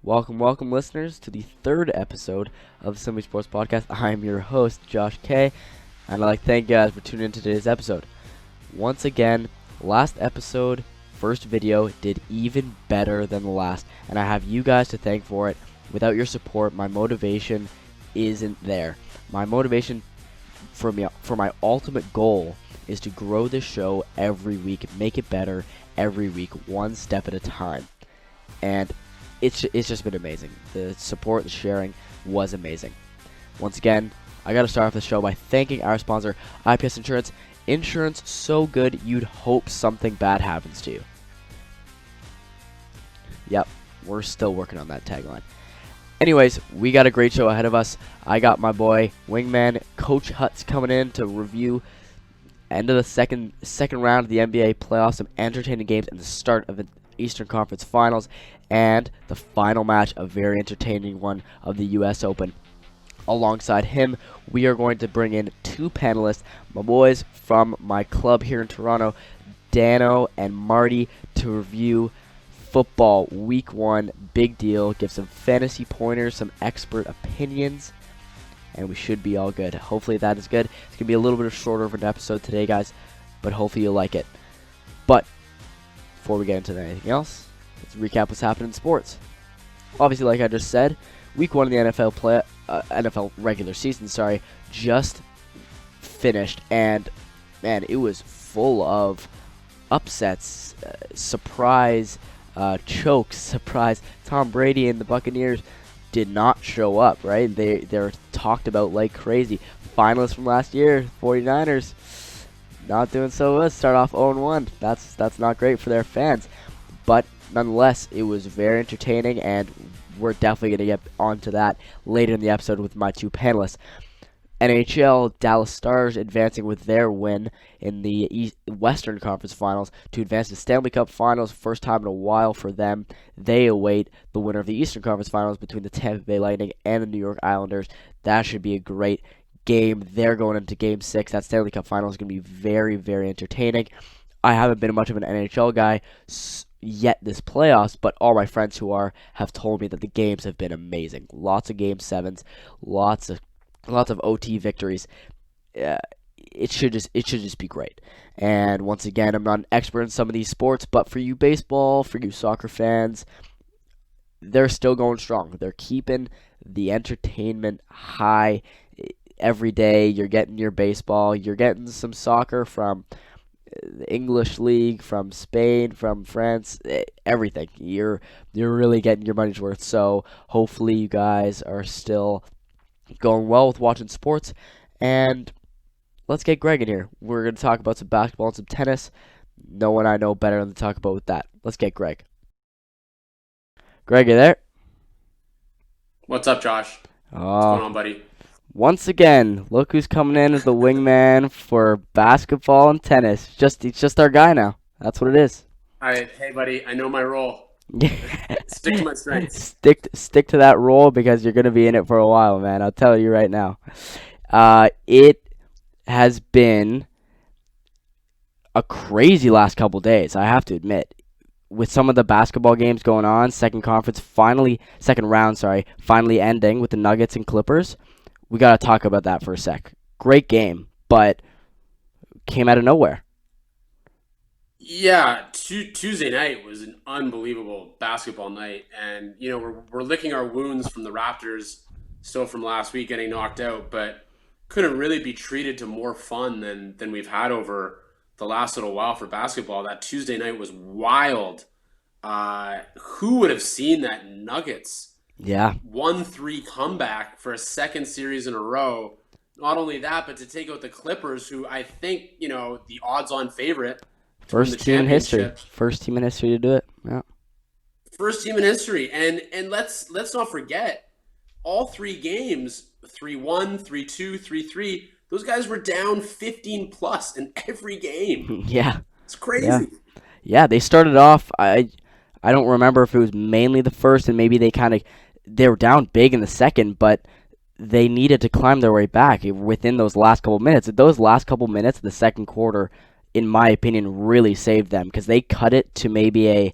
Welcome, listeners, to the third episode of the Simply Sports Podcast. I'm your host, Josh K, and I'd like to thank you guys for tuning in to today's episode. Once again, last episode, first video, did even better than the last, and I have you guys to thank for it. Without your support, my motivation isn't there. My motivation for my ultimate goal is to grow this show every week, make it better every week, one step at a time. And it's just been amazing. The support, the sharing was amazing. Once again, I got to start off the show by thanking our sponsor, IPS Insurance. Insurance so good you'd hope something bad happens to you. Yep, we're still working on that tagline. Anyways, we got a great show ahead of us. I got my boy, Wingman, Coach Hutz coming in to review end of the second round of the NBA playoffs, some entertaining games, and the start of the Eastern Conference Finals, and the final match, a very entertaining one of the U.S. Open. Alongside him, we are going to bring in two panelists, my boys from my club here in Toronto, Dan-O and Marty, to review football week 1, big deal, give some fantasy pointers, some expert opinions, and we should be all good. Hopefully that is good. It's going to be a little bit shorter of an episode today, guys, but hopefully you'll like it. But before we get into anything else, let's recap what's happening in sports. Obviously, like I just said, week 1 of the NFL regular season, just finished, and man, it was full of upsets, surprise, chokes, surprise. Tom Brady and the Buccaneers did not show up, right? They're talked about like crazy. Finalists from last year, 49ers, not doing so well. Start off 0-1. That's not great for their fans. But nonetheless, it was very entertaining, and we're definitely going to get onto that later in the episode with my two panelists. NHL Dallas Stars advancing with their win in the Western Conference Finals to advance to Stanley Cup Finals, first time in a while for them. They await the winner of the Eastern Conference Finals between the Tampa Bay Lightning and the New York Islanders. That should be a great game. They're going into Game 6. That Stanley Cup Final is going to be very, very entertaining. I haven't been much of an NHL guy yet this playoffs, but all my friends who are have told me that the games have been amazing. Lots of Game 7s, lots of OT victories. It should just be great. And once again, I'm not an expert in some of these sports, but for you baseball, for you soccer fans, they're still going strong. They're keeping the entertainment high every day. You're getting your baseball, you're getting some soccer from the English League, from Spain, from France, everything. You're really getting your money's worth. So hopefully you guys are still going well with watching sports, and let's get Greg in here. We're going to talk about some basketball and some tennis. No one I know better than to talk about with that. Let's get Greg. Greg, you there? What's up, Josh? What's going on, buddy? Once again, look who's coming in as the wingman for basketball and tennis. He's just our guy now. That's what it is. Hey, buddy, I know my role. Stick to my strengths. Stick to that role, because you're going to be in it for a while, man. I'll tell you right now. It has been a crazy last couple days, I have to admit. With some of the basketball games going on, second round, finally ending with the Nuggets and Clippers. We got to talk about that for a sec. Great game, but came out of nowhere. Yeah, Tuesday night was an unbelievable basketball night, and we're licking our wounds from the Raptors still from last week getting knocked out, but couldn't really be treated to more fun than we've had over the last little while for basketball. That Tuesday night was wild. Who would have seen that Nuggets 1-3 comeback for a second series in a row? Not only that, but to take out the Clippers, who I think, the odds-on favorite. First team in history to do it. Yeah. First team in history. And let's not forget, all three games, 3-1, 3-2, 3-3, those guys were down 15 plus in every game. Yeah. It's crazy. Yeah, they started off, I don't remember if it was mainly the first, and maybe they were down big in the second, but they needed to climb their way back within those last couple minutes. Those last couple minutes of the second quarter, in my opinion, really saved them, because they cut it to maybe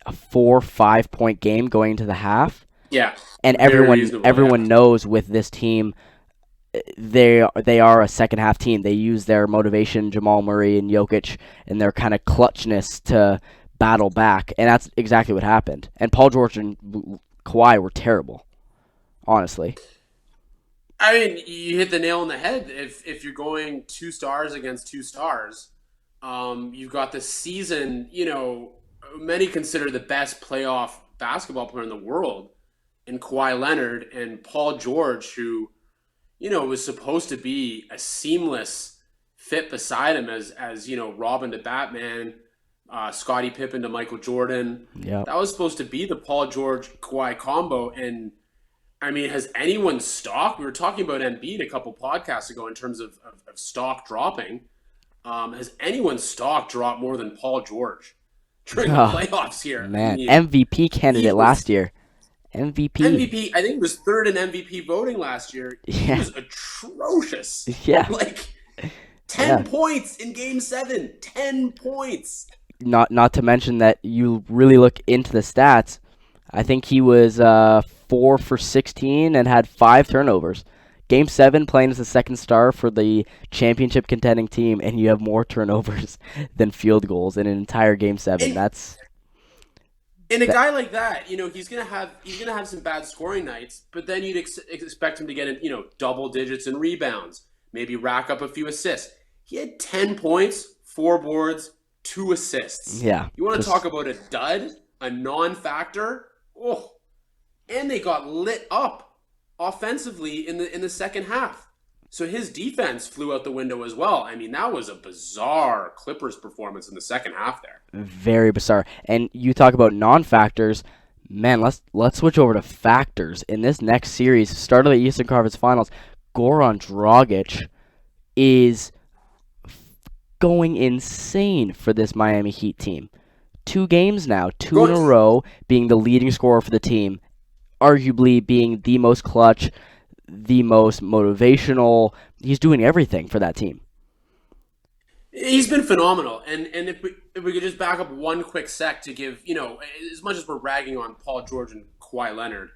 a 4-5 point game going into the half, Yeah, and very reasonable. Yeah. everyone knows with this team they are a second half team. They use their motivation, Jamal Murray and Jokic, and their kind of clutchness to battle back, and that's exactly what happened. And Paul George and Kawhi were terrible, honestly. I mean, you hit the nail on the head. If you're going 2 stars against 2 stars, you've got the season. Many consider the best playoff basketball player in the world, in Kawhi Leonard and Paul George, who was supposed to be a seamless fit beside him as Robin to Batman, Scottie Pippen to Michael Jordan. Yeah. That was supposed to be the Paul George Kawhi combo, and I mean, has anyone stock? We were talking about Embiid a couple podcasts ago in terms of stock dropping. Has anyone's stock dropped more than Paul George during the playoffs here? Man, I mean, MVP candidate last year. MVP, I think he was third in MVP voting last year. He was atrocious. Yeah. Like 10 points in game 7. 10 points. Not to mention that you really look into the stats. I think he was 4 for 16 and had 5 turnovers. Game 7, playing as the second star for the championship contending team, and you have more turnovers than field goals in an entire Game 7. And a guy like that, he's gonna have some bad scoring nights, but then you'd expect him to get in, double digits in rebounds, maybe rack up a few assists. He had 10 points, 4 boards, 2 assists. Yeah. You want to talk about a dud, a non-factor? Oh, and they got lit up offensively in the second half. So his defense flew out the window as well. I mean, that was a bizarre Clippers performance in the second half there. Very bizarre. And you talk about non-factors. Man, let's switch over to factors. In this next series, start of the Eastern Conference Finals, Goran Dragic is going insane for this Miami Heat team. 2 games now, 2 in a row, being the leading scorer for the team, arguably being the most clutch, the most motivational. He's doing everything for that team. He's been phenomenal. And if we could just back up one quick sec to give, as much as we're ragging on Paul George and Kawhi Leonard,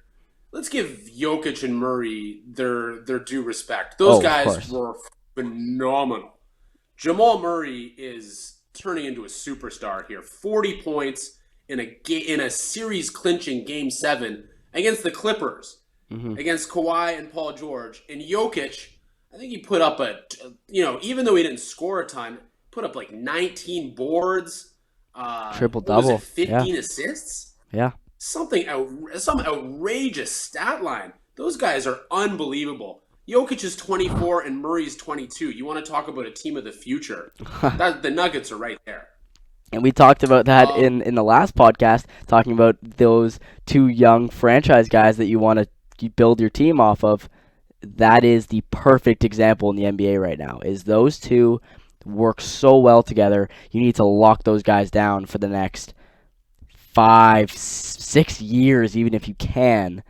let's give Jokic and Murray their due respect. Those guys were phenomenal. Jamal Murray is turning into a superstar here. 40 points in a series clinching Game 7 against the Clippers, against Kawhi and Paul George. And Jokic, I think he put up even though he didn't score a ton, put up like 19 boards. Triple-double. 15 assists? Yeah. Some outrageous stat line. Those guys are unbelievable. Jokic is 24 and Murray's 22. You want to talk about a team of the future? The Nuggets are right there. And we talked about that in the last podcast, talking about those 2 young franchise guys that you want to build your team off of. That is the perfect example in the NBA right now, is those 2 work so well together. You need to lock those guys down for the next 5-6 years, even if you can,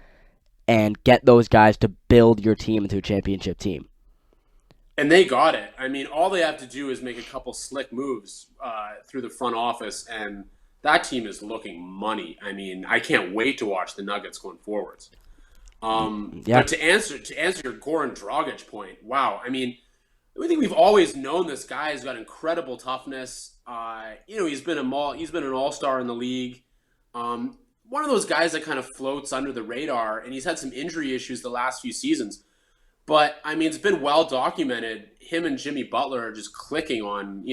and get those guys to build your team into a championship team. And they got it. I mean, all they have to do is make a couple slick moves through the front office, and that team is looking money. I mean, I can't wait to watch the Nuggets going forwards. But to answer your Goran Dragic point, wow. I mean, I think we've always known this guy has got incredible toughness. He's been an all-star in the league. One of those guys that kind of floats under the radar, and he's had some injury issues the last few seasons. But I mean, it's been well documented. Him and Jimmy Butler are just clicking on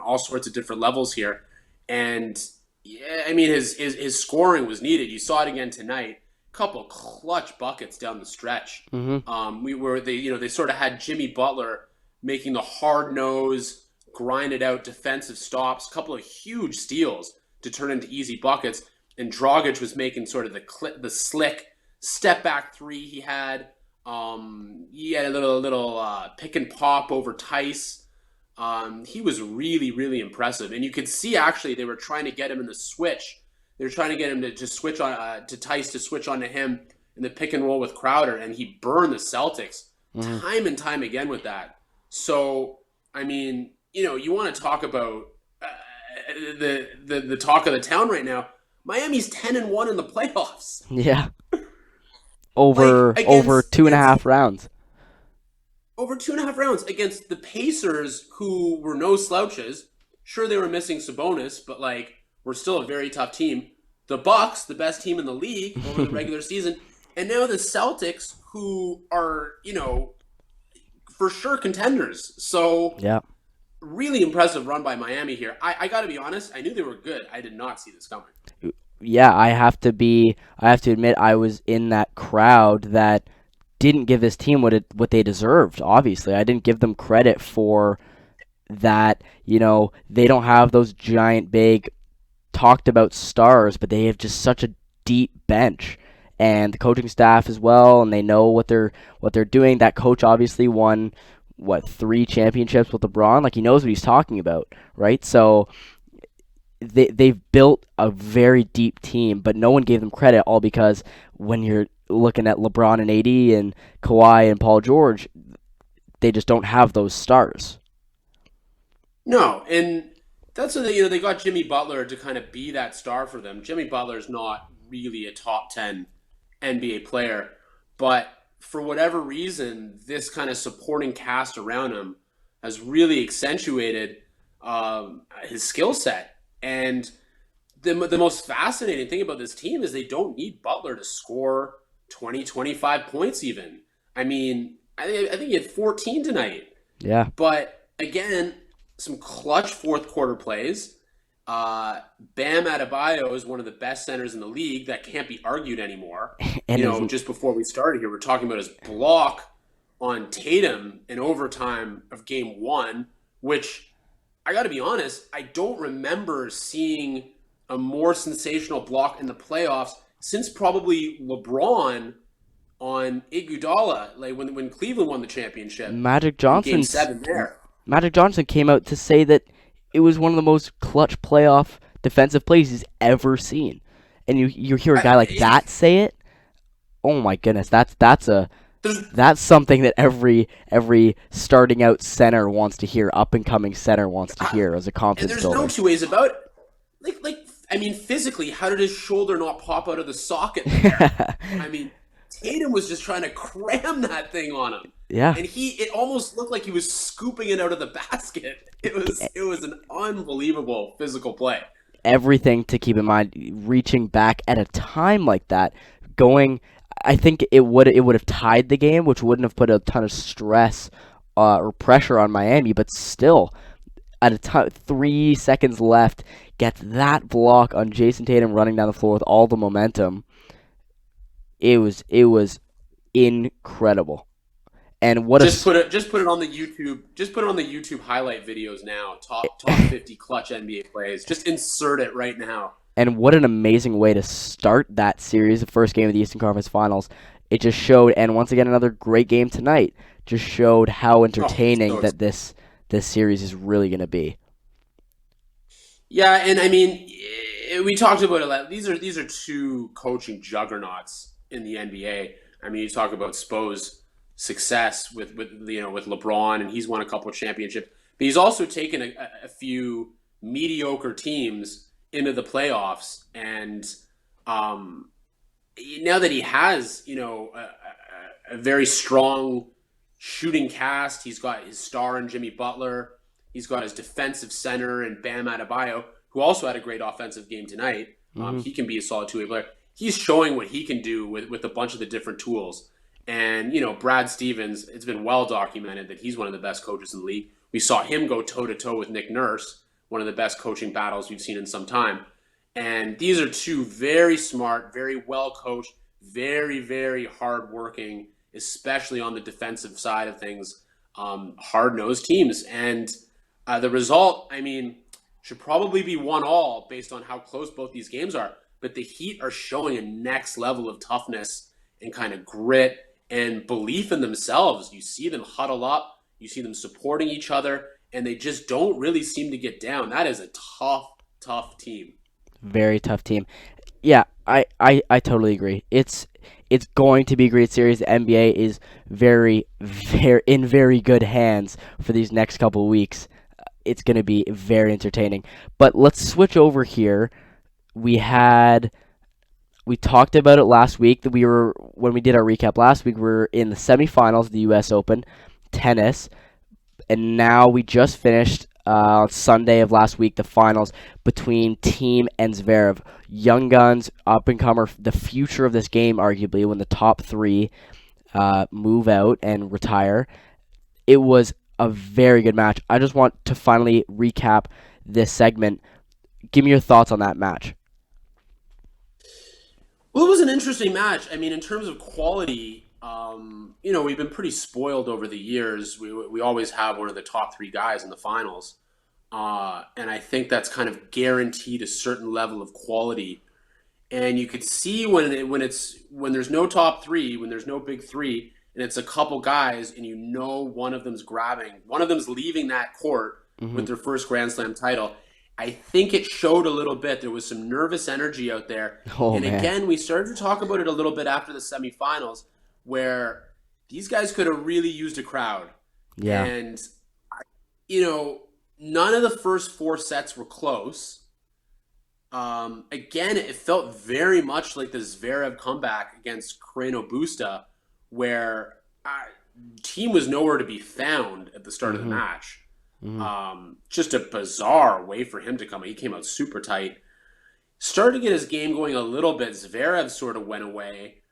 all sorts of different levels here. And yeah, I mean, his scoring was needed. You saw it again tonight. Couple clutch buckets down the stretch. They sort of had Jimmy Butler making the hard nose, grinded out defensive stops, a couple of huge steals to turn into easy buckets. And Dragic was making sort of the slick step back 3 he had. He had a little pick and pop over Tice. He was really, really impressive. And you could see actually they were trying to get him in the switch. They were trying to get him to switch on to Tice to switch onto him in the pick and roll with Crowder, and he burned the Celtics time and time again with that. So I mean, you want to talk about the talk of the town right now. Miami's 10-1 in the playoffs. Yeah. Like Over two and a half rounds. over 2.5 rounds against the Pacers, who were no slouches. Sure, they were missing Sabonis, but like we're still a very tough team. The Bucks, the best team in the league over the regular season, and now the Celtics, who are for sure contenders. So Yeah. really impressive run by Miami here. I got to be honest, I knew they were good. I did not see this coming. Yeah, I have to admit I was in that crowd that didn't give this team what they deserved. Obviously, I didn't give them credit for that. They don't have those giant, big, talked about stars, but they have just such a deep bench, and the coaching staff as well, and they know what they're doing. That coach obviously won 3 championships with LeBron. Like, he knows what he's talking about, right? So they've built a very deep team, but no one gave them credit, all because when you're looking at LeBron and AD and Kawhi and Paul George, they just don't have those stars. No, and that's what they got Jimmy Butler to kind of be that star for them. Jimmy Butler's not really a top 10 NBA player, but for whatever reason, this kind of supporting cast around him has really accentuated his skill set. And the most fascinating thing about this team is they don't need Butler to score 20, 25 points even. I mean, I think he had 14 tonight. Yeah. But again, some clutch fourth quarter plays. Bam Adebayo is one of the best centers in the league. That can't be argued anymore. And just before we started here, we're talking about his block on Tatum in overtime of game 1, which I got to be honest, I don't remember seeing a more sensational block in the playoffs since probably LeBron on Iguodala, like when Cleveland won the championship. Magic in Game Johnson 7 there. Magic Johnson came out to say that it was one of the most clutch playoff defensive plays he's ever seen. And you hear a guy like that say it. Oh my goodness, that's something that every starting out center wants to hear, up and coming center wants to hear as a And confidence there's builder. no two ways about it. I mean, physically, how did his shoulder not pop out of the socket there? I mean, Tatum was just trying to cram that thing on him. Yeah. And it almost looked like he was scooping it out of the basket. It was an unbelievable physical play. Everything to keep in mind, reaching back at a time like that, going, I think it would have tied the game, which wouldn't have put a ton of stress or pressure on Miami, but still, at 3 seconds left, gets that block on Jason Tatum running down the floor with all the momentum. It was incredible. And just put it on the YouTube. Just put it on the YouTube highlight videos now. Top 50 clutch NBA plays. Just insert it right now. And what an amazing way to start that series, the first game of the Eastern Conference Finals. It just showed, and once again, another great game tonight, just showed how entertaining that this series is really going to be. Yeah, and I mean, we talked about it. Like, these are two coaching juggernauts in the NBA. I mean, you talk about Spo's success with LeBron, and he's won a couple of championships, but he's also taken a few mediocre teams into the playoffs, and now that he has a very strong shooting cast, he's got his star in Jimmy Butler, he's got his defensive center in Bam Adebayo, who also had a great offensive game tonight. He can be a solid two-way player. He's showing what he can do with a bunch of the different tools. And, Brad Stevens, it's been well documented that he's one of the best coaches in the league. We saw him go toe-to-toe with Nick Nurse, one of the best coaching battles we've seen in some time. And these are two very smart, very well-coached, very, very hard-working, especially on the defensive side of things, hard-nosed teams. And the result, I mean, should probably be 1-1 based on how close both these games are. But the Heat are showing a next level of toughness and kind of grit and belief in themselves. You see them huddle up, you see them supporting each other, and they just don't really seem to get down. That is a tough team. Very tough team. Yeah, I totally agree. It's going to be a great series. The NBA is very in very good hands for these next couple of weeks. It's going to be very entertaining. But let's switch over here. we talked about it last week that when we did our recap last week, we were in the semifinals of the U.S. Open tennis, and now we just finished on Sunday of last week the finals between Thiem and Zverev. Young guns, up and comer, the future of this game, arguably, when the top three move out and retire. It was a very good match. I just want to finally recap this segment. Give me your thoughts on that match. Well, it was an interesting match. I mean, in terms of quality, we've been pretty spoiled over the years. We always have one of the top three guys in the finals, and I think that's kind of guaranteed a certain level of quality. And you could see when there's no top three, when there's no big three, and it's a couple guys, and one of one of them's leaving that court Hmm. with their first Grand Slam title. I think it showed a little bit. There was some nervous energy out there. Oh, And man. again, we started to talk about it a little bit after the semifinals, where these guys could have really used a crowd. Yeah. And, you know, none of the first four sets were close. Again, it felt very much like the Zverev comeback against Carreno Busta, where team was nowhere to be found at the start of the Hmm. match. Hmm. Just a bizarre way for him to come. He came out super tight. Started to get his game going a little bit. Zverev sort of went away.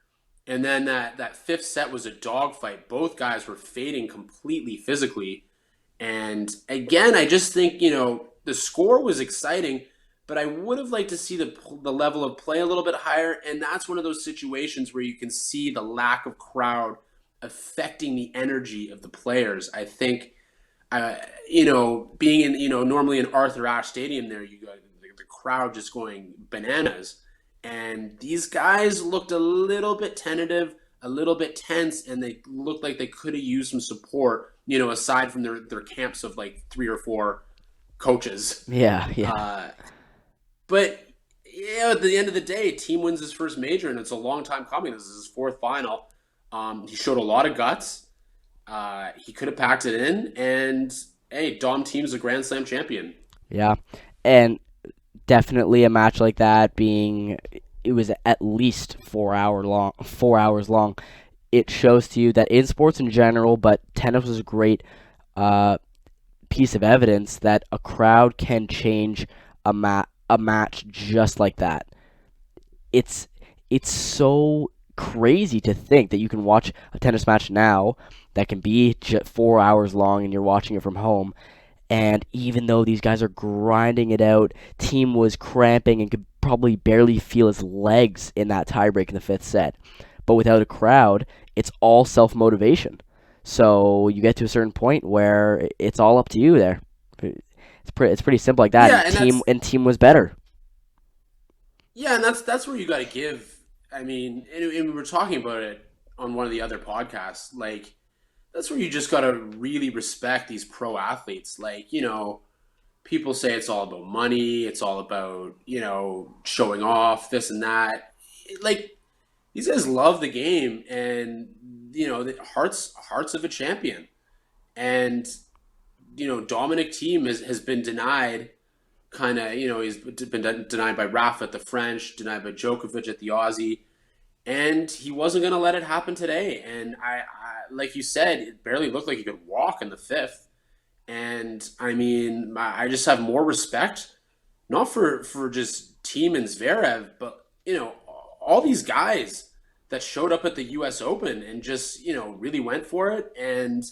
And then that fifth set was a dogfight. Both guys were fading completely physically. And again, I just think, the score was exciting, but I would have liked to see the level of play a little bit higher. And that's one of those situations where you can see the lack of crowd affecting the energy of the players. I think being in, normally in Arthur Ashe Stadium there, you got the crowd just going bananas. And these guys looked a little bit tentative, a little bit tense, and they looked like they could have used some support, aside from their camps of like three or four coaches. Yeah. Yeah. Uh, but yeah, at the end of the day, team wins his first major, and it's a long time coming. This is his fourth final. He showed a lot of guts. He could have packed it in, and hey, Dom Team's a Grand Slam champion. Yeah. And definitely a match like that it was at least 4 hours long. It shows to you that in sports in general, but tennis was a great uh, piece of evidence that a crowd can change a match just like that. It's it's so crazy to think that you can watch a tennis match now that can be 4 hours long and you're watching it from home. And even though these guys are grinding it out, team was cramping and could probably barely feel his legs in that tiebreak in the fifth set. But without a crowd, it's all self motivation. So you get to a certain point where it's all up to you there. It's pretty simple like that. Yeah, And and team was better. that's where you got to give. I mean, and we were talking about it on one of the other podcasts. Like, that's where you just got to really respect these pro athletes. Like, people say it's all about money, it's all about, showing off this and that. Like, these guys love the game, and the hearts of a champion. And Dominic Thiem has been denied. Kind of, he's been denied by Rafa at the French, denied by Djokovic at the Aussie, and he wasn't going to let it happen today. And like you said, it barely looked like he could walk in the fifth. And I mean, I just have more respect, not for just Thiem and Zverev, but all these guys that showed up at the U.S. Open and just really went for it. And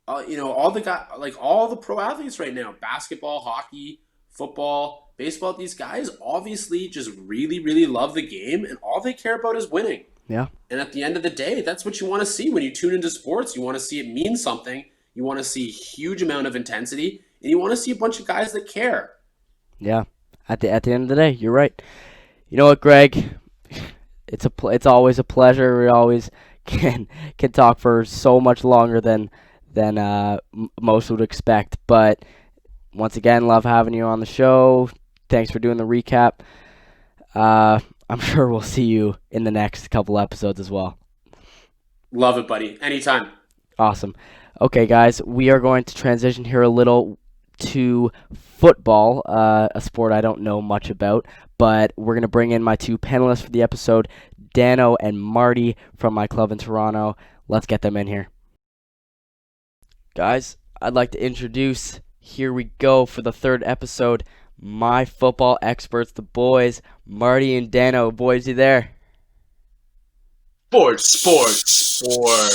all the guy, like all the pro athletes right now, basketball, hockey, football, baseball, these guys obviously just really, really love the game, and all they care about is winning. Yeah. And at the end of the day, that's what you want to see when you tune into sports. You want to see it mean something. You want to see a huge amount of intensity, and you want to see a bunch of guys that care. Yeah. At the end of the day, you're right. You know what, Greg? It's always a pleasure. We always can talk for so much longer than most would expect. But once again, love having you on the show. Thanks for doing the recap. I'm sure we'll see you in the next couple episodes as well. Love it, buddy. Anytime. Awesome. Okay, guys, we are going to transition here a little to football, a sport I don't know much about. But we're going to bring in my two panelists for the episode, Dan-O and Marty from my club in Toronto. Let's get them in here. Guys, I'd like to introduce, here we go for the third episode, my football experts, the boys, Marty and Dan-O. Boys, you there? Sports.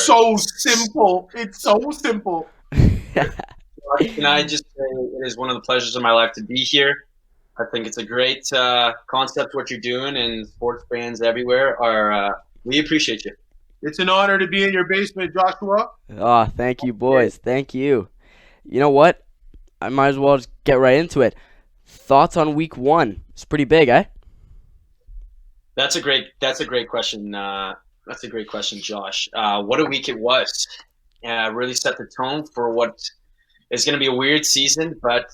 So simple. It's so simple. Can I just say it is one of the pleasures of my life to be here. I think it's a great concept what you're doing, and sports fans everywhere we appreciate you. It's an honor to be in your basement, Joshua. Oh, thank you, boys. Thank you. You know what? I might as well just get right into it. Thoughts on week 1? It's pretty big, eh? That's a great question. That's a great question, Josh. What a week it was. Really set the tone for what is going to be a weird season, but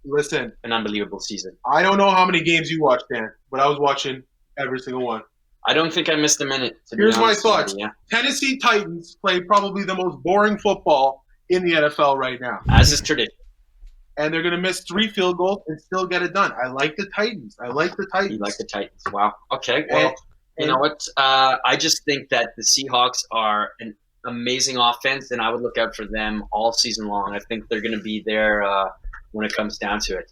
Listen, an unbelievable season. I don't know how many games you watched, Dan, but I was watching every single one. I don't think I missed a minute. Here's my thoughts. Tennessee Titans play probably the most boring football in the NFL right now. As is tradition. And they're going to miss 3 field goals and still get it done. I like the Titans. You like the Titans. Wow. Okay. Well, you know what? I just think that the Seahawks are an amazing offense, and I would look out for them all season long. I think they're going to be there when it comes down to it.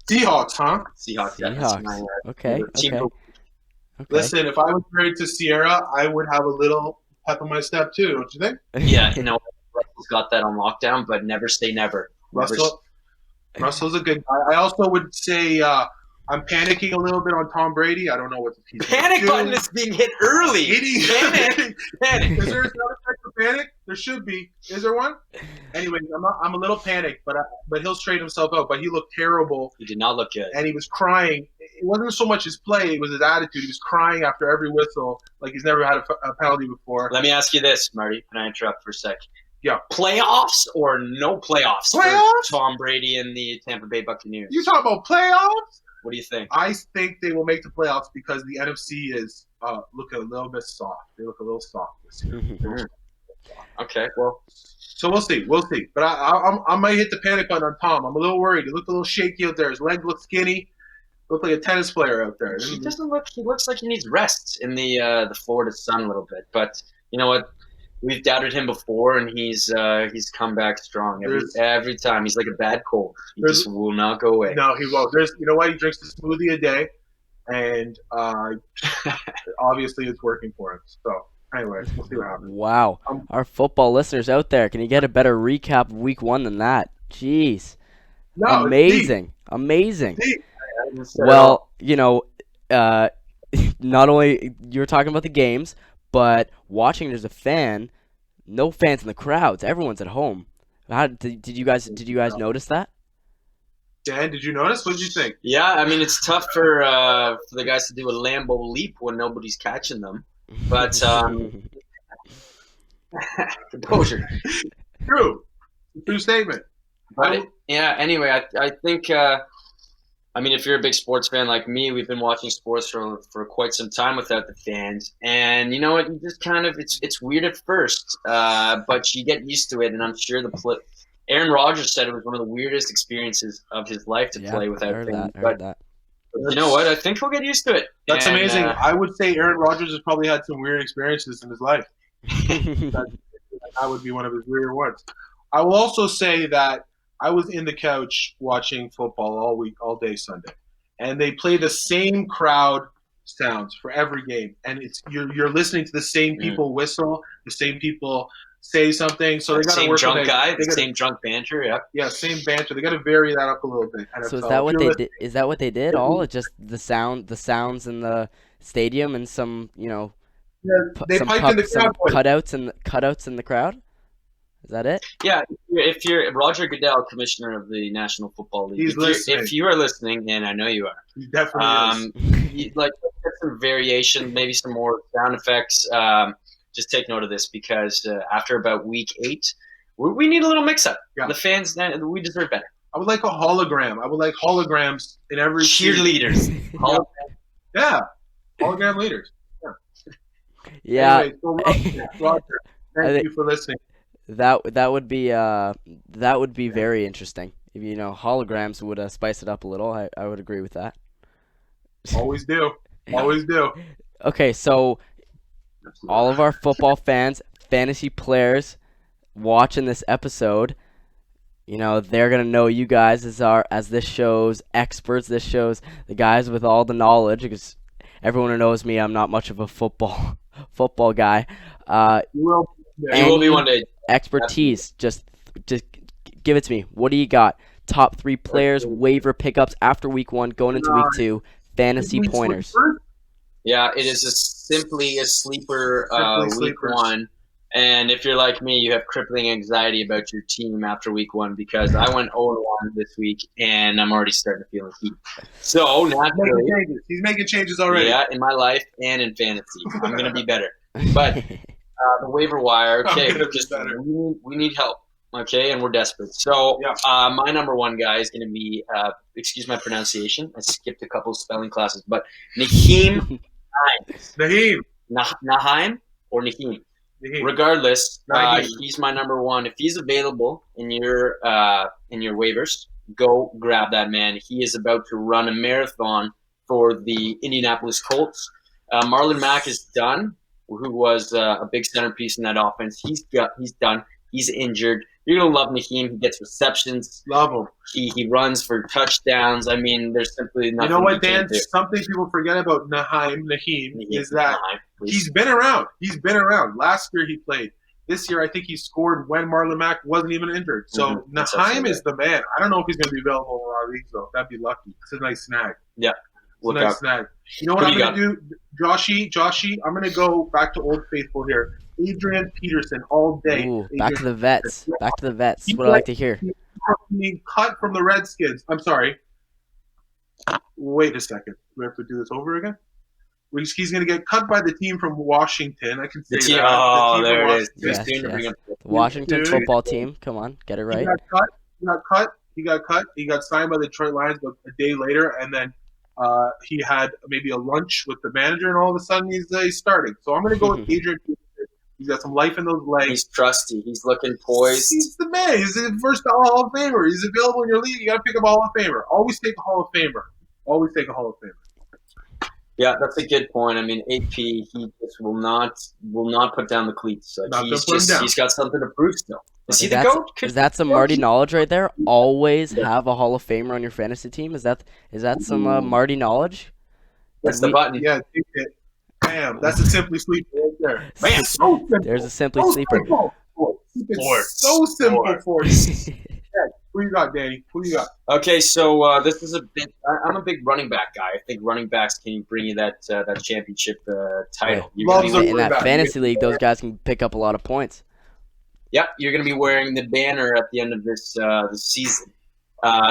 Seahawks, huh? Seahawks. Seahawks. Okay. Listen, if I was married to Sierra, I would have a little pep in my step too, don't you think? Yeah, Russell's got that on lockdown, but never say never. Russell's a good guy. I also would say I'm panicking a little bit on Tom Brady. I don't know what the panic button is being hit early. Panic. Is there another type of panic? There should be. Is there one? Anyway, I'm a little panicked, but he'll straighten himself out. But he looked terrible. He did not look good, and he was crying. It wasn't so much his play; it was his attitude. He was crying after every whistle, like he's never had a penalty before. Let me ask you this, Marty. Can I interrupt for a sec? Yeah. Playoffs or no playoffs? Playoffs? For Tom Brady and the Tampa Bay Buccaneers. You talking about playoffs? What do you think? I think they will make the playoffs because the NFC is looking a little bit soft. They look a little soft this year. Okay, well. So we'll see. But I might hit the panic button on Tom. I'm a little worried. He looked a little shaky out there. His legs look skinny. Looked like a tennis player out there. He looks like he needs rest in the Florida sun a little bit. But you know what? We've doubted him before, and he's come back strong every time. He's like a bad cold. He just will not go away. No, he won't. You know why? He drinks a smoothie a day, and obviously it's working for him. So, anyways, we'll see what happens. Wow. Our football listeners out there, can you get a better recap of week 1 than that? Jeez. No, amazing. Deep. Well, not only you were talking about the games, but watching as a fan, no fans in the crowds. Everyone's at home. Did you guys notice that? Dan, did you notice? What did you think? Yeah, I mean it's tough for the guys to do a Lambo leap when nobody's catching them. But composure. True statement. But anyway, I think. I mean, if you're a big sports fan like me, we've been watching sports for quite some time without the fans, and you know what? You just kind of it's weird at first, but you get used to it. And I'm sure Aaron Rodgers said it was one of the weirdest experiences of his life to play without fans. But you know what? I think he'll get used to it. That's amazing. I would say Aaron Rodgers has probably had some weird experiences in his life. that would be one of his weird ones. I will also say that I was in the couch watching football all day Sunday, and they play the same crowd sounds for every game, and you're listening to the same people whistle, the same people say something. So they got to work same drunk guy, same drunk banter, yeah, same banter. They got to vary that up a little bit. So is that what they did? Is that what they did? All just the sounds in the stadium, and some they piped in the crowd. Cutouts in the crowd. Is that it? Yeah, if you're Roger Goodell, commissioner of the National Football League, if you are listening, and I know you are, he definitely is. Get some variation, maybe some more sound effects. Just take note of this because after about week 8, we need a little mix-up. Yeah. The fans, we deserve better. I would like a hologram. I would like holograms in every cheerleaders. Yeah, hologram leaders. Yeah. Anyway, so Roger, thank you for listening. That would be very interesting holograms would spice it up a little. I would agree with that. Always do. Always do. Okay, so all of our football fans, fantasy players watching this episode, they're gonna know you guys as this show's experts. This show's the guys with all the knowledge, because everyone who knows me, I'm not much of a football guy. You will. You will be one day. Expertise, just give it to me. What do you got? Top 3 players, waiver pickups after week 1, going into week 2, fantasy pointers. Yeah, it is simply a sleeper week sleepers. 1. And if you're like me, you have crippling anxiety about your team after week 1, because I went 0-1 this week, and I'm already starting to feel the heat. So, naturally, he's making changes already. Yeah, in my life and in fantasy. I'm going to be better. But the waiver wire, okay, we need help, okay, and we're desperate. So my number 1 guy is going to be, excuse my pronunciation, I skipped a couple spelling classes, but Naheem Naheem or Naheem. Regardless, he's my number 1. If he's available in your waivers, go grab that man. He is about to run a marathon for the Indianapolis Colts. Marlon Mack is done, who was a big centerpiece in that offense. He's done. He's injured. You're gonna love Naheem. He gets receptions. Love him. He runs for touchdowns. I mean, there's simply nothing. You know what, Dan? Something people forget about Naheem is that he's been around. He's been around. Last year he played. This year I think he scored when Marlon Mack wasn't even injured. So Naheem is the man. I don't know if he's going to be available in a lot of leagues though. That'd be lucky. It's a nice snag. Yeah. It's a nice snag. You know what I'm going to do, Joshy? I'm going to go back to Old Faithful here. Adrian Peterson all day. Ooh, back to the vets. Back to the vets. That's what I like to hear. He's being cut from the Redskins. I'm sorry. Wait a second. We have to do this over again? He's going to get cut by the team from Washington. I can say that. Oh, there it is. Yes. The Washington football team. Come on, get it right. He got cut. He got signed by the Detroit Lions, but a day later, and then he had maybe a lunch with the manager, and all of a sudden he's starting. So I'm going to go with Adrian Peterson. He's got some life in those legs. He's trusty. He's looking poised. He's the man. He's the first Hall of Famer. He's available in your league. You got to pick up a Hall of Famer. Always take a Hall of Famer. Always take a Hall of Famer. Yeah, that's a good point. I mean, AP, he just will not put down the cleats. Like, he's got something to prove still. Is he the GOAT? Is that some Marty knowledge right there? Always have a Hall of Famer on your fantasy team. Is that some Marty knowledge? That's the button. Yeah, take it. Bam. That's a Simply Sleeper right there. Bam. So simple. There's a Simply Sleeper. So simple for you. Who you got, Danny? Who you got? Okay, so this is I'm a big running back guy. I think running backs can bring you that championship title. In that fantasy league, those guys can pick up a lot of points. Yep, you're going to be wearing the banner at the end of this season.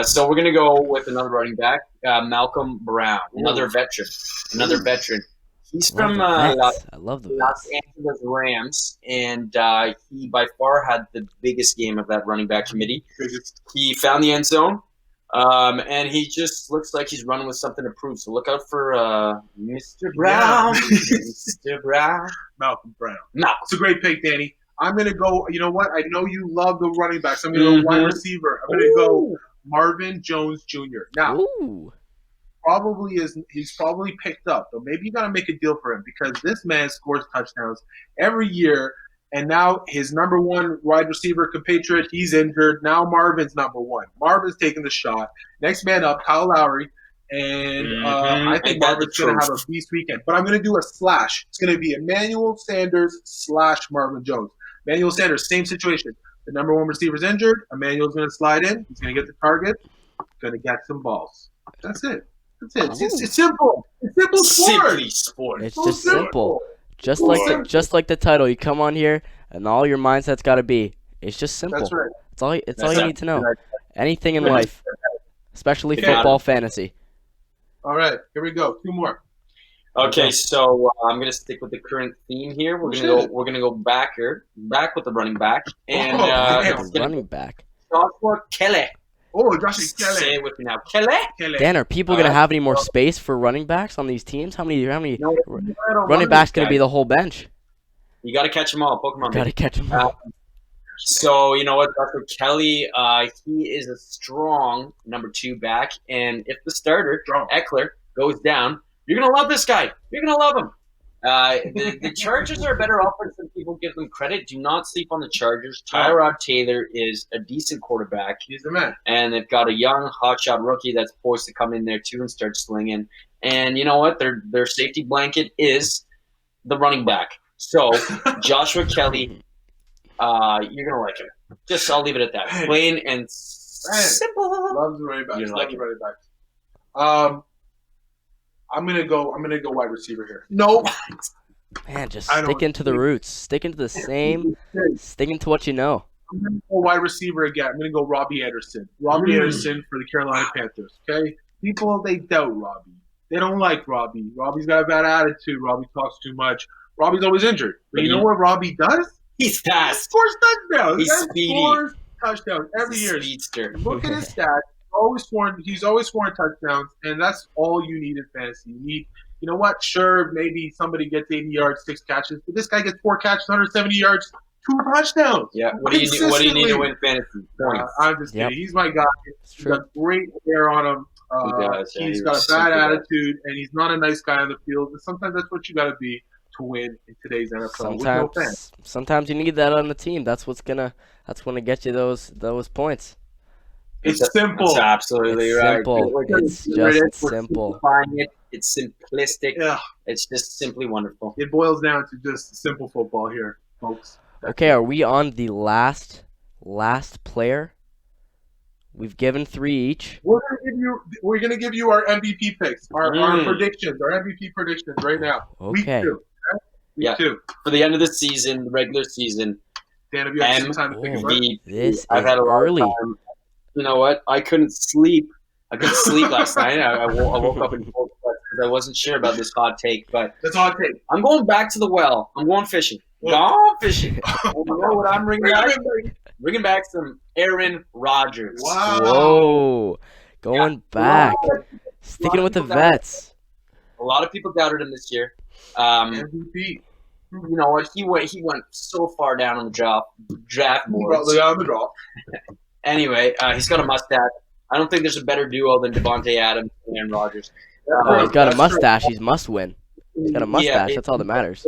So we're going to go with another running back, Malcolm Brown, another veteran. He's from Los Angeles Rams, and he by far had the biggest game of that running back committee. He found the end zone, and he just looks like he's running with something to prove. So look out for Mr. Brown. Mr. Brown. Malcolm Brown. It's a great pick, Danny. I'm going to go, you know what? I know you love the running backs. I'm going to go wide receiver. I'm going to go Marvin Jones Jr. Now, he's probably picked up. So maybe you got to make a deal for him, because this man scores touchdowns every year, and now his number 1 wide receiver compatriot, he's injured. Now Marvin's number 1. Marvin's taking the shot. Next man up, Kyle Lowry. And I think Marvin's going to have a beast weekend. But I'm going to do a slash. It's going to be Emmanuel Sanders / Marvin Jones. Emmanuel Sanders, same situation. The number 1 receiver's injured. Emmanuel's going to slide in. He's going to get the target. Going to get some balls. That's it. It's simple. It's simple sport. It's just simple. Just like the title. You come on here, and all your mindset's got to be. It's just simple. That's right. It's all you need to know. Anything in life, especially football fantasy. All right, here we go. 2 more. Okay, so I'm gonna stick with the current theme here. We're gonna go back with the running back, and running back. Joshua Kelly. Oh, Joshua Kelly. Say it with me now, Kelly. Dan, are people gonna have any more space for running backs on these teams? How many running backs gonna be the whole bench? You got to catch them all, Pokemon. Got to catch them all. So, you know what, Dr. Kelly, he is a strong number 2 back. And if the starter, Eckler, goes down, you're going to love this guy. You're going to love him. The Chargers are a better offense than people give them credit. Do not sleep on the Chargers. Tyrod Taylor is a decent quarterback. He's the man. And they've got a young hotshot rookie that's poised to come in there too and start slinging. And you know what? Their safety blanket is the running back. So Joshua Kelly, you're gonna like him. I'll leave it at that. Plain and simple. Loves the running backs. You're like running backs. I'm gonna go wide receiver here. No. Man, just sticking to the roots, sticking to the same, sticking to what you know. I'm going to go wide receiver again. I'm going to go Robbie Anderson. Robbie Anderson for the Carolina Panthers, okay? People, they doubt Robbie. They don't like Robbie. Robbie's got a bad attitude. Robbie talks too much. Robbie's always injured. But you know what Robbie does? He's fast. He scores touchdowns. He's speedy. He scores touchdowns every year. Speedster. Look at his stats. He's always scoring touchdowns, and that's all you need in fantasy. You know what? Sure, maybe somebody gets 80 yards, 6 catches, but this guy gets 4 catches, 170 yards, 2 touchdowns. Yeah. What do you need to win fantasy points? I'm just kidding. He's my guy. He's got great hair on him. He's got a bad attitude, and he's not a nice guy on the field. And sometimes that's what you got to be to win in today's NFL. Sometimes you need that on the team. That's gonna get you those points. It's simple. That's absolutely it's right. Simple. It's just simple. It's simplistic. Yeah. It's just simply wonderful. It boils down to just simple football here, folks. Okay, are we on the last player? We've given 3 each. We're gonna give you our MVP picks, our predictions, our MVP predictions right now. Okay. Week 2. For the end of the season, the regular season. Dan, have you had some time to think about it? This I've is had a lot early. of time. You know what? I couldn't sleep. Last night. I woke up in full sweat because I wasn't sure about this hot take. But that's hot take. I'm going back to the well. I'm going fishing. Gone fishing. You know what I'm bringing back? Bringing back some Aaron Rodgers. Wow. Whoa. Going back. Sticking with the vets. A lot of people doubted him this year. MVP. You know what? He went so far down on the draft boards. Anyway, he's got a mustache. I don't think there's a better duo than Devontae Adams and Aaron Rodgers. He's got a mustache. He's must win. He's got a mustache. That's all that matters.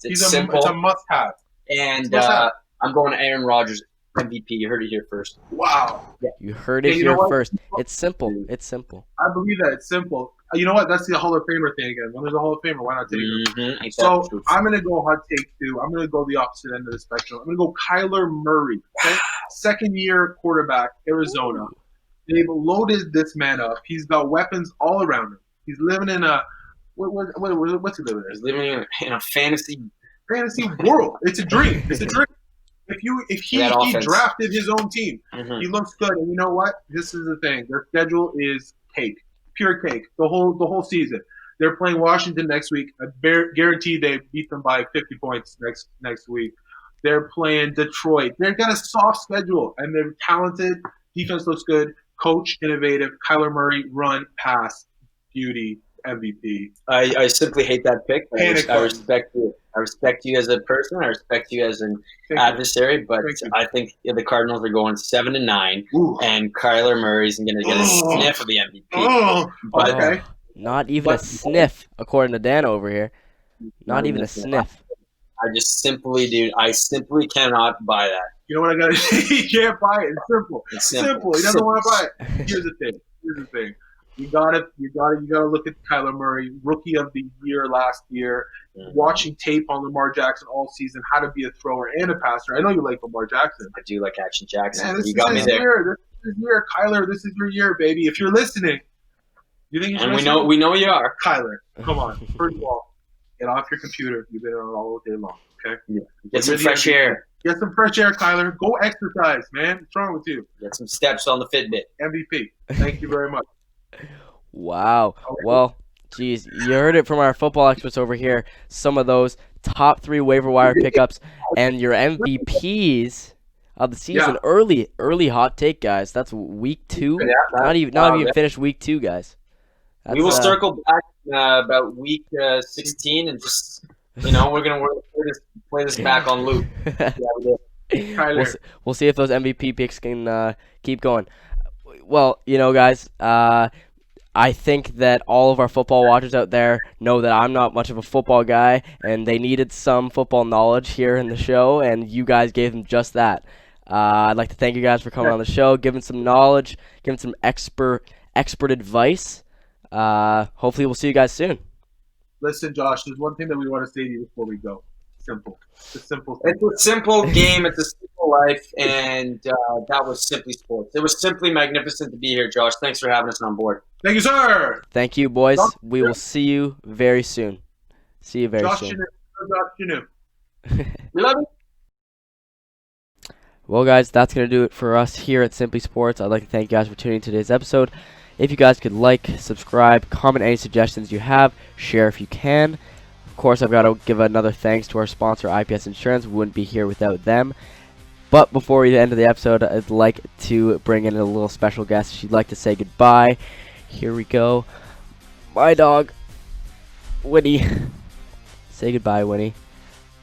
It's simple. It's a must-have. And I'm going to Aaron Rodgers MVP. You heard it here first. Wow. Yeah. You heard it here first. It's simple. It's simple. I believe that. It's simple. You know what? That's the Hall of Famer thing again. When there's a Hall of Famer, why not take it? So I'm going to go hot take 2. I'm going to go the opposite end of the spectrum. I'm going to go Kyler Murray. Okay? Second-year quarterback, Arizona. They've loaded this man up. He's got weapons all around him. He's living in a what's he living in? He's living in a fantasy world. It's a dream. It's a dream. If he drafted his own team, he looks good. And you know what? This is the thing. Their schedule is cake, pure cake. The whole season. They're playing Washington next week. I guarantee they beat them by 50 points next week. They're playing Detroit. They've got a soft schedule, and they're talented. Defense looks good. Coach, innovative. Kyler Murray, run, pass, beauty, MVP. I simply hate that pick. I respect you. I respect you as a person. I respect you as an adversary. But I think the Cardinals are going 7-9, and Kyler Murray's going to get a sniff of the MVP. Okay. Not even a sniff, according to Dan over here. Not even a sniff. I simply cannot buy that. You know what I got to say? You can't buy it. It's simple. It's simple. He doesn't want to buy it. Here's the thing. You gotta look at Kyler Murray, rookie of the year last year, watching tape on Lamar Jackson all season, how to be a thrower and a passer. I know you like Lamar Jackson. I do like Action Jackson. Man, you got me there. This is your year, Kyler. This is your year, baby. If you're listening, you think you should? And we know you are. Kyler, come on. First of all, get off your computer. You've been on all day long. Okay. Yeah. Get some fresh air. Get some fresh air, Kyler. Go exercise, man. What's wrong with you? Get some steps on the Fitbit. MVP. Thank you very much. Wow. Well, geez, you heard it from our football experts over here. Some of those top 3 waiver wire pickups and your MVPs of the season. Yeah. Early hot take, guys. That's week 2. Yeah, not even finished week 2, guys. We will circle back about week 16 and just we're gonna play this back on loop. Kyler. We'll see if those MVP picks can keep going. Well, guys, I think that all of our football watchers out there know that I'm not much of a football guy, and they needed some football knowledge here in the show, and you guys gave them just that. I'd like to thank you guys for coming on the show, giving some knowledge, giving some expert advice. Hopefully we'll see you guys soon. Listen, Josh, there's one thing that we want to say to you before we go. Simple. It's a simple thing. It's a simple game. It's a simple life, and that was Simply Sports. It was simply magnificent to be here, Josh. Thanks for having us on board. Thank you, sir. Thank you, boys. We will see you very soon. See you very soon. Josh Chinook. We love you. Well, guys, that's going to do it for us here at Simply Sports. I'd like to thank you guys for tuning in to today's episode. If you guys could like, subscribe, comment any suggestions you have, share if you can. Of course, I've got to give another thanks to our sponsor, IPS Insurance. We wouldn't be here without them. But before we end the episode, I'd like to bring in a little special guest. She'd like to say goodbye. Here we go. My dog, Winnie. Say goodbye, Winnie.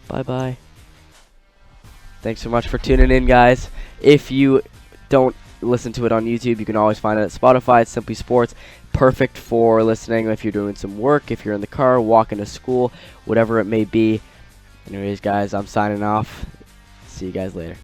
Bye-bye. Thanks so much for tuning in, guys. If you don't listen to it on YouTube, you can always find it at Spotify. It's Simply Sports. Perfect for listening if you're doing some work, if you're in the car, walking to school, whatever it may be. Anyways, guys, I'm signing off. See you guys later.